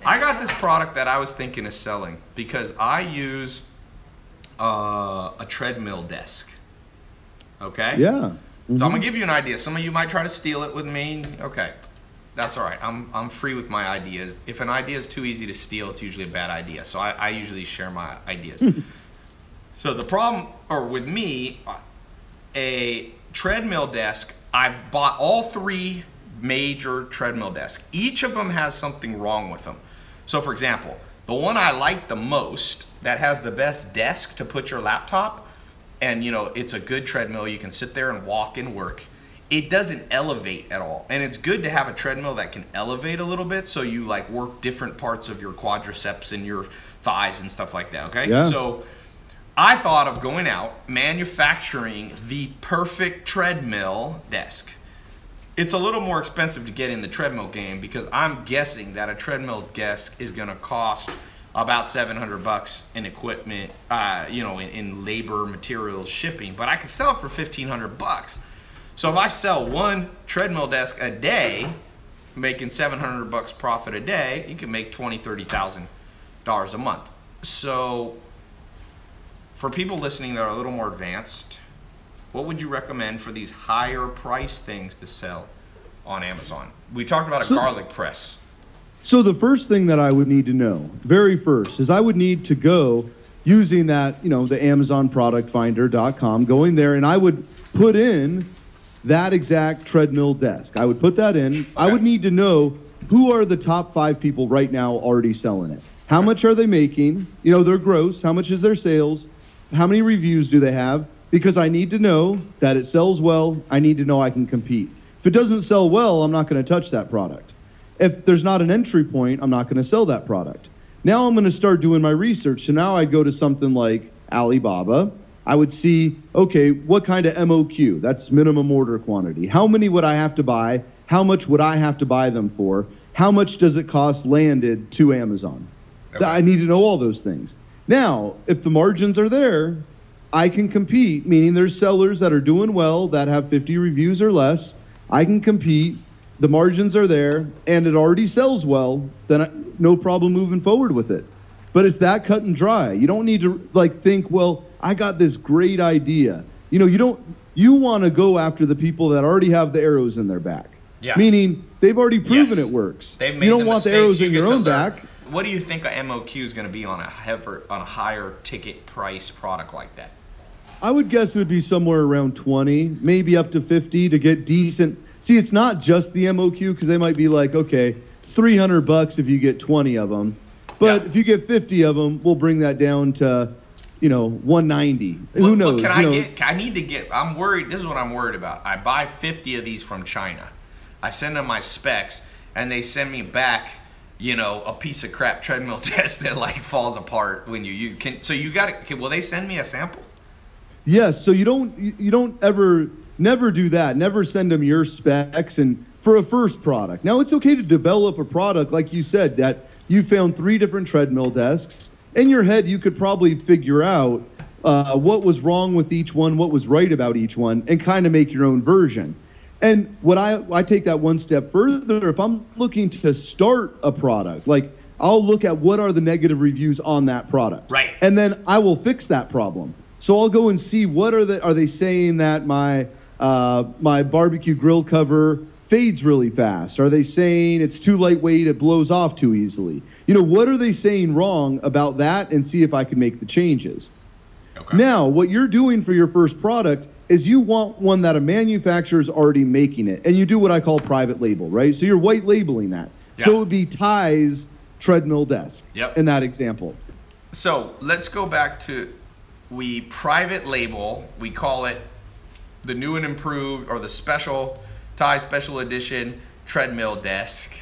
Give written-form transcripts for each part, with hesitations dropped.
I got this product that I was thinking of selling because I use a treadmill desk. Okay? Yeah. So I'm gonna give you an idea. Some of you might try to steal it with me. Okay, that's all right. I'm free with my ideas. If an idea is too easy to steal, it's usually a bad idea. So I usually share my ideas. So the problem, or with me, a treadmill desk. I've bought all 3 major treadmill desks. Each of them has something wrong with them. So for example, the one I like the most that has the best desk to put your laptop, and you know, it's a good treadmill, you can sit there and walk and work. It doesn't elevate at all. And it's good to have a treadmill that can elevate a little bit so you like work different parts of your quadriceps and your thighs and stuff like that, okay? Yeah. So I thought of going out, manufacturing the perfect treadmill desk. It's a little more expensive to get in the treadmill game because I'm guessing that a treadmill desk is gonna cost about $700 in equipment, you know, in labor, materials, shipping, but I could sell it for $1,500. So if I sell 1 treadmill desk a day, making $700 profit a day, you can make $20,000, $30,000 a month. So for people listening that are a little more advanced, what would you recommend for these higher price things to sell on Amazon? We talked about a garlic press. So the first thing that I would need to know, very first, is I would need to go using that, you know, the AmazonProductFinder.com, going there, and I would put in that exact treadmill desk. I would put that in. Okay. I would need to know who are the top 5 people right now already selling it. How much are they making? You know, their gross. How much is their sales? How many reviews do they have? Because I need to know that it sells well. I need to know I can compete. If it doesn't sell well, I'm not going to touch that product. If there's not an entry point, I'm not going to sell that product. Now I'm going to start doing my research. So now I'd go to something like Alibaba. I would see, okay, what kind of MOQ? That's minimum order quantity. How many would I have to buy? How much would I have to buy them for? How much does it cost landed to Amazon? Okay. I need to know all those things. Now, if the margins are there, I can compete, meaning there's sellers that are doing well that have 50 reviews or less. I can compete. The margins are there, and it already sells well, then no problem moving forward with it. But it's that cut and dry. You don't need to like think, well, I got this great idea. You know, you want to go after the people that already have the arrows in their back. Yeah. Meaning they've already proven it works. They've made you don't want the arrows in your own back. What do you think a MOQ is going to be on a higher ticket price product like that? I would guess it would be somewhere around 20, maybe up to 50 to get decent. See, it's not just the MOQ because they might be like, okay, it's $300 if you get 20 of them. But if you get 50 of them, we'll bring that down to, you know, 190. Who knows? Look, I'm worried. This is what I'm worried about. I buy 50 of these from China. I send them my specs, and they send me back, you know, a piece of crap treadmill desk that like falls apart when you use. So you got to. Will they send me a sample? Yes. So you don't never do that. Never send them your specs and for a first product. Now it's okay to develop a product like you said that you found 3 different treadmill desks. In your head, you could probably figure out what was wrong with each one, what was right about each one, and kind of make your own version. And what I take that one step further. If I'm looking to start a product, like I'll look at what are the negative reviews on that product. Right. And then I will fix that problem. So I'll go and see what are they saying that my barbecue grill cover fades really fast? Are they saying it's too lightweight, it blows off too easily? You know, what are they saying wrong about that, and see if I can make the changes. Okay. Now, what you're doing for your first product is you want one that a manufacturer is already making it, and you do what I call private label, right? So you're white labeling that. Yeah. So it would be Tais treadmill desk in that example. So let's go back to, we private label, we call it the new and improved, or the special Tais special edition treadmill desk.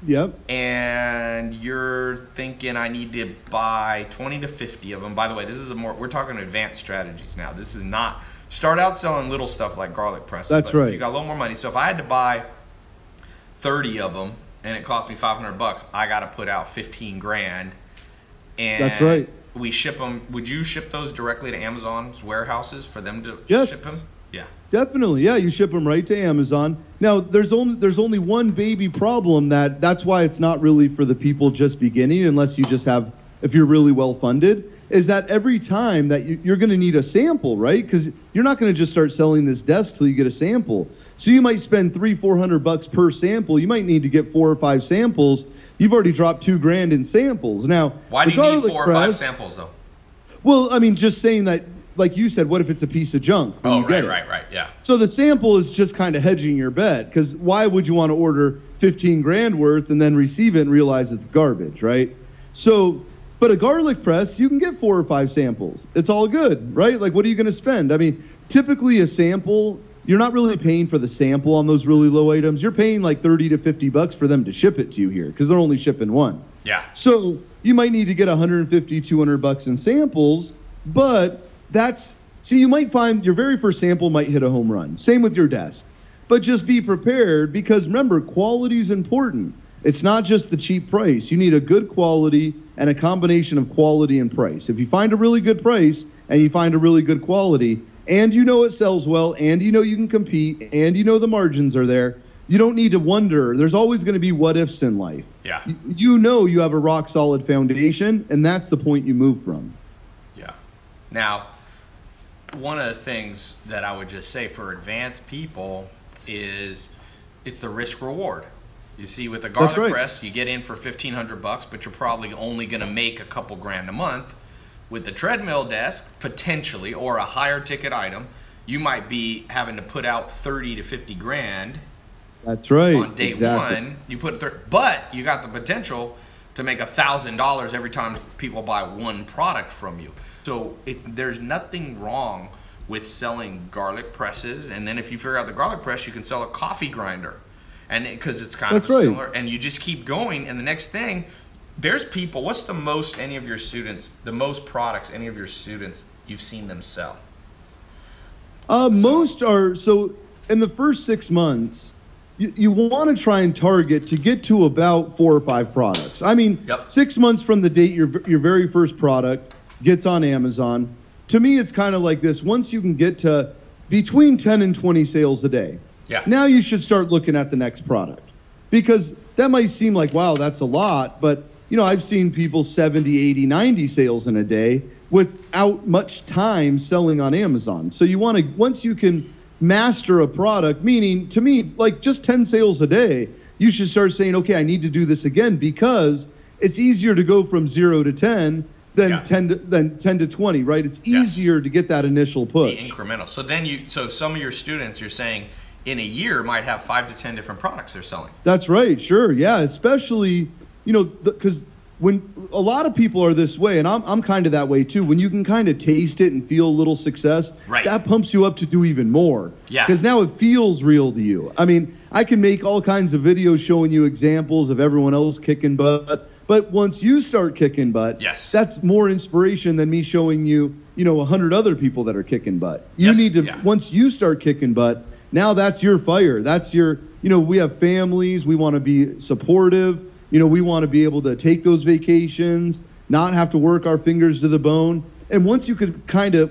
Yep. And you're thinking I need to buy 20 to 50 of them. By the way, this is we're talking advanced strategies now. This is not, start out selling little stuff like garlic presses. That's right. If you got a little more money. So if I had to buy 30 of them and it cost me $500, I got to put out 15 grand. And that's right. We ship them. Would you ship those directly to Amazon's warehouses for them to ship them? Yeah. Definitely, yeah. You ship them right to Amazon. Now, there's only one baby problem that's why it's not really for the people just beginning, unless you just have, if you're really well funded, is that every time that you're going to need a sample, right? Because you're not going to just start selling this desk till you get a sample. So you might spend $300-400 per sample. You might need to get 4 or 5 samples. You've already dropped $2,000 in samples. Now, why do you need 4 or 5 samples though? Well, I mean, just saying that, like you said, what if it's a piece of junk? Oh, right, yeah. So the sample is just kind of hedging your bet, because why would you want to order $15,000 worth and then receive it and realize it's garbage, right? So, but a garlic press, you can get 4 or 5 samples. It's all good, right? Like, what are you going to spend? I mean, typically a sample, you're not really paying for the sample on those really low items. You're paying like $30 to $50 for them to ship it to you here, because they're only shipping one. Yeah. So you might need to get $150, $200 in samples, but you might find your very first sample might hit a home run. Same with your desk. But just be prepared, because remember, quality is important. It's not just the cheap price. You need a good quality and a combination of quality and price. If you find a really good price and you find a really good quality, and you know it sells well, and you know you can compete, and you know the margins are there, you don't need to wonder. There's always going to be what ifs in life. Yeah. You know you have a rock solid foundation, and that's the point you move from. Yeah. Now, one of the things that I would just say for advanced people is it's the risk reward. You see, with a garlic press, you get in for $1,500, but you're probably only going to make a couple grand a month. With the treadmill desk, potentially, or a higher ticket item, you might be having to put out 30 to 50 grand. That's right. On day one, you put but you got the potential to make $1,000 every time people buy one product from you. So there's nothing wrong with selling garlic presses, and then if you figure out the garlic press, you can sell a coffee grinder, and because it's kind of similar, and you just keep going. And the next thing, there's people. What's the most the most products any of your students you've seen them sell? Most are, so in the first 6 months, you want to try and target to get to about 4 or 5 products. I mean, 6 months from the date your very first product gets on Amazon, to me it's kind of like this. Once you can get to between 10 and 20 sales a day, now you should start looking at the next product. Because that might seem like, wow, that's a lot, but you know, I've seen people 70, 80, 90 sales in a day without much time selling on Amazon. So you want to, once you can master a product, meaning to me, like just 10 sales a day, you should start saying, okay, I need to do this again, because it's easier to go from 0 to 10 than 10 to 20, right? It's easier to get that initial push. The incremental. So then so some of your students, you're saying in a year might have 5 to 10 different products they're selling. That's right. Sure. Yeah. Especially, you know, because when a lot of people are this way, and I'm kind of that way too, when you can kind of taste it and feel a little success, that pumps you up to do even more. Yeah. Because now it feels real to you. I mean, I can make all kinds of videos showing you examples of everyone else kicking butt, but once you start kicking butt, that's more inspiration than me showing you, 100 other people that are kicking butt. You need to, once you start kicking butt, now that's your fire. That's your, we have families. We want to be supportive. We want to be able to take those vacations, not have to work our fingers to the bone. And once you could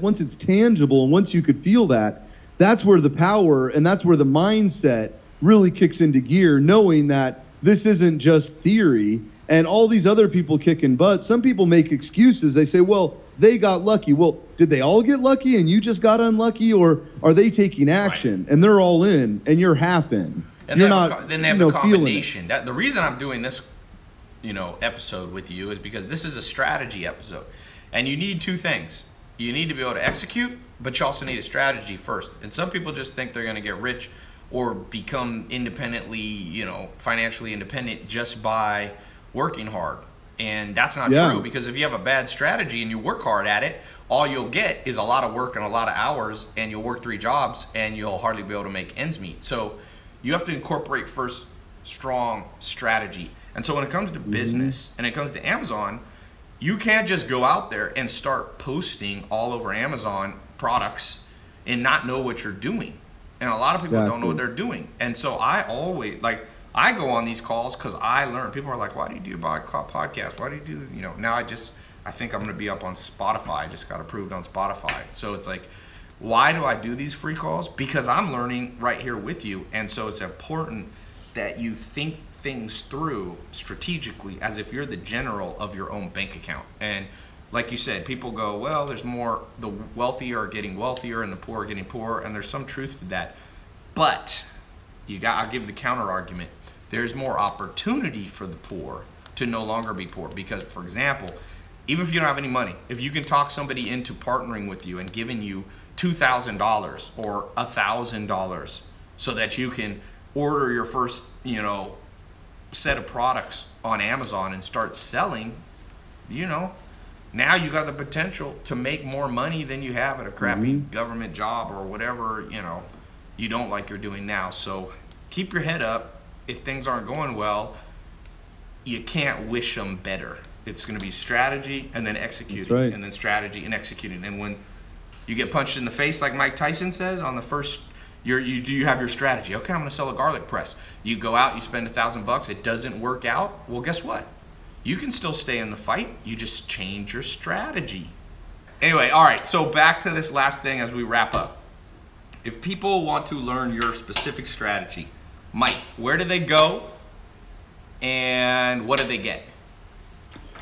once it's tangible and once you could feel that, that's where the power and that's where the mindset really kicks into gear, knowing that this isn't just theory and all these other people kicking butt. Some people make excuses. They say, well, they got lucky. Well, did they all get lucky and you just got unlucky, or are they taking action and they're all in and you're half in? And then they have a combination. The reason I'm doing this, episode with you is because this is a strategy episode, and you need 2 things. You need to be able to execute, but you also need a strategy first. And some people just think they're going to get rich or become independently, financially independent just by working hard. And that's not true, because if you have a bad strategy and you work hard at it, all you'll get is a lot of work and a lot of hours, and you'll work 3 jobs and you'll hardly be able to make ends meet. So you have to incorporate first strong strategy. And so when it comes to business and it comes to Amazon, you can't just go out there and start posting all over Amazon products and not know what you're doing. And a lot of people don't know what they're doing. And so I always, I go on these calls because I learn. People are like, why do you do a podcast? Why do you do, now I think I'm going to be up on Spotify. I just got approved on Spotify. So it's like, Why do I do these free calls? Because I'm learning right here with you. And so it's important that you think things through strategically as if you're the general of your own bank account. And like you said, people go, well, there's more, the wealthy are getting wealthier and the poor are getting poorer, and there's some truth to that. But I'll give the counter argument. There's more opportunity for the poor to no longer be poor. Because, for example, even if you don't have any money, if you can talk somebody into partnering with you and giving you $2,000 or $1,000 so that you can order your first, set of products on Amazon and start selling, now you got the potential to make more money than you have at a crappy government job or whatever, you don't like you're doing now. So keep your head up. If things aren't going well, you can't wish them better. It's going to be strategy and then executing, right. and then strategy and executing. And when you get punched in the face, like Mike Tyson says, on the first, you have your strategy. Okay, I'm going to sell a garlic press. You go out, you spend $1,000. It doesn't work out. Well, guess what? You can still stay in the fight. You just change your strategy. Anyway, all right. So back to this last thing as we wrap up. If people want to learn your specific strategy, Mike, where do they go and what do they get?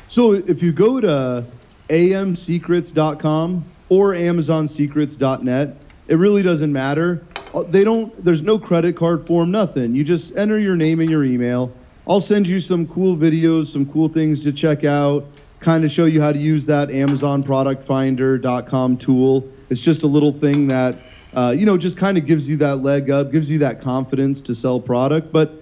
So if you go to amsecrets.com or amazonsecrets.net, it really doesn't matter. There's no credit card form, nothing. You just enter your name and your email. I'll send you some cool videos, some cool things to check out, kind of show you how to use that amazonproductfinder.com tool. It's just a little thing that, just kind of gives you that leg up, gives you that confidence to sell product. But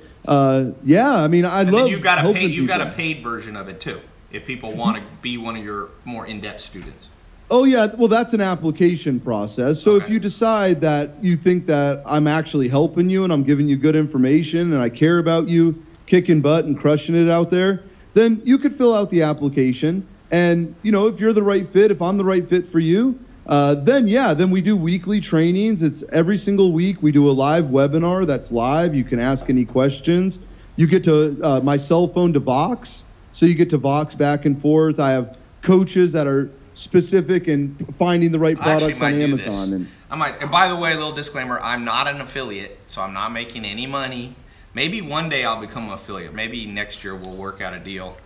yeah, I mean, I love. You've got a paid version of it too, if people want to be one of your more in-depth students. Oh yeah, well that's an application process. So Okay. if you decide that you think that I'm actually helping you and I'm giving you good information and I care about you kicking butt and crushing it out there, then you could fill out the application. And if you're the right fit, if I'm the right fit for you, then we do weekly trainings. It's every single week we do a live webinar that's live. You can ask any questions. You get to my cell phone to Vox, so you get to Vox back and forth. I have coaches that are specific in finding the right products on Amazon. And by the way, a little disclaimer, I'm not an affiliate, so I'm not making any money. Maybe one day I'll become an affiliate. Maybe next year we'll work out a deal.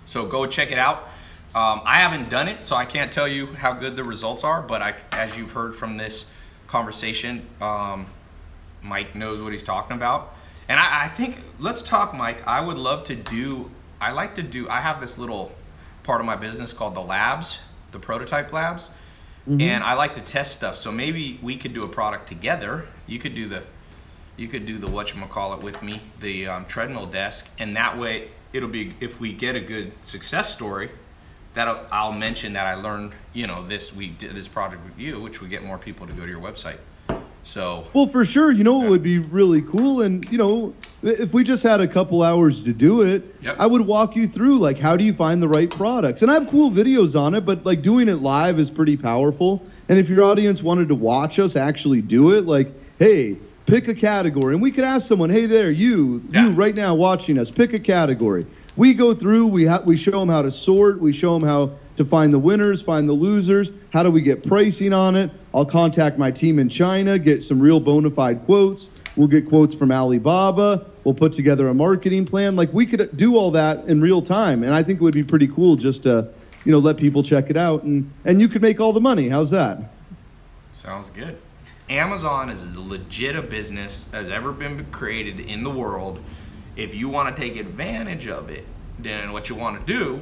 So go check it out. I haven't done it, so I can't tell you how good the results are, but as you've heard from this conversation, Mike knows what he's talking about. And I think, let's talk, Mike. I would love to do, I have this little part of my business called the labs, the prototype labs, and I like to test stuff. So maybe we could do a product together. You could do the whatchamacallit with me, the Treadmill Desk, and that way it'll be, if we get a good success story, that I'll mention that I learned, we did this project with you, which would get more people to go to your website. So. Well, for sure, what would be really cool, and if we just had a couple hours to do it, yep. I would walk you through, like, how do you find the right products? And I have cool videos on it, but like doing it live is pretty powerful. And if your audience wanted to watch us actually do it, like, hey, pick a category, and we could ask someone, hey there, you right now watching us, pick a category. We go through, we show them how to sort, we show them how to find the winners, find the losers, how do we get pricing on it. I'll contact my team in China, get some real bona fide quotes. We'll get quotes from Alibaba. We'll put together a marketing plan. Like, we could do all that in real time, and I think it would be pretty cool just to, let people check it out, and you could make all the money. How's that? Sounds good. Amazon is as legit a business as ever been created in the world. If you want to take advantage of it, then what you want to do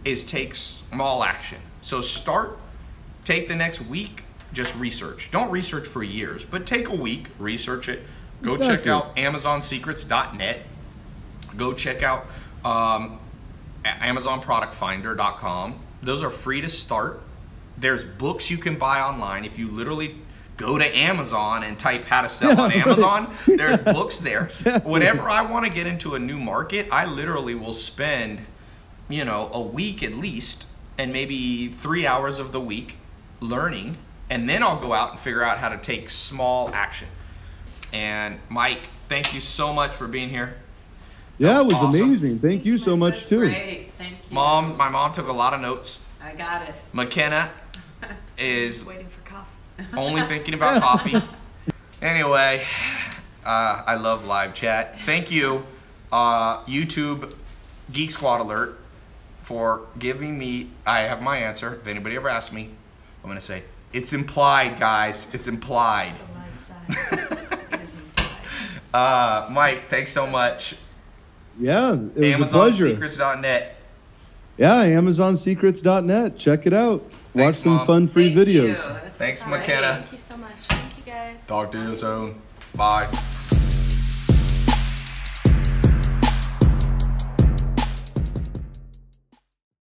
is take small action. So take the next week, just research. Don't research for years, but take a week, research it. Go check out amazonsecrets.net. Go check out amazonproductfinder.com. Those are free to start. There's books you can buy online. If you literally go to Amazon and type how to sell on Amazon, there's books there. Exactly. Whenever I want to get into a new market, I literally will spend, a week at least, and maybe 3 hours of the week learning, and then I'll go out and figure out how to take small action. And Mike, thank you so much for being here. Yeah, it was awesome. Amazing. Thank you so much too. Great. Thank you. My mom took a lot of notes. I got it. McKenna is Waiting for coffee. Only thinking about coffee. Anyway, I love live chat. Thank you, YouTube Geek Squad Alert, for giving me, I have my answer. If anybody ever asks me, I'm going to say, it's implied, guys. It's implied. It is implied. Mike, thanks so much. Yeah, it was a pleasure. AmazonSecrets.net. Yeah, AmazonSecrets.net. Check it out. Thanks, Watch some Mom. fun free Thank videos. you. Thanks, All right. McKenna. Thank you so much. Thank you, guys. Talk to you soon. Bye.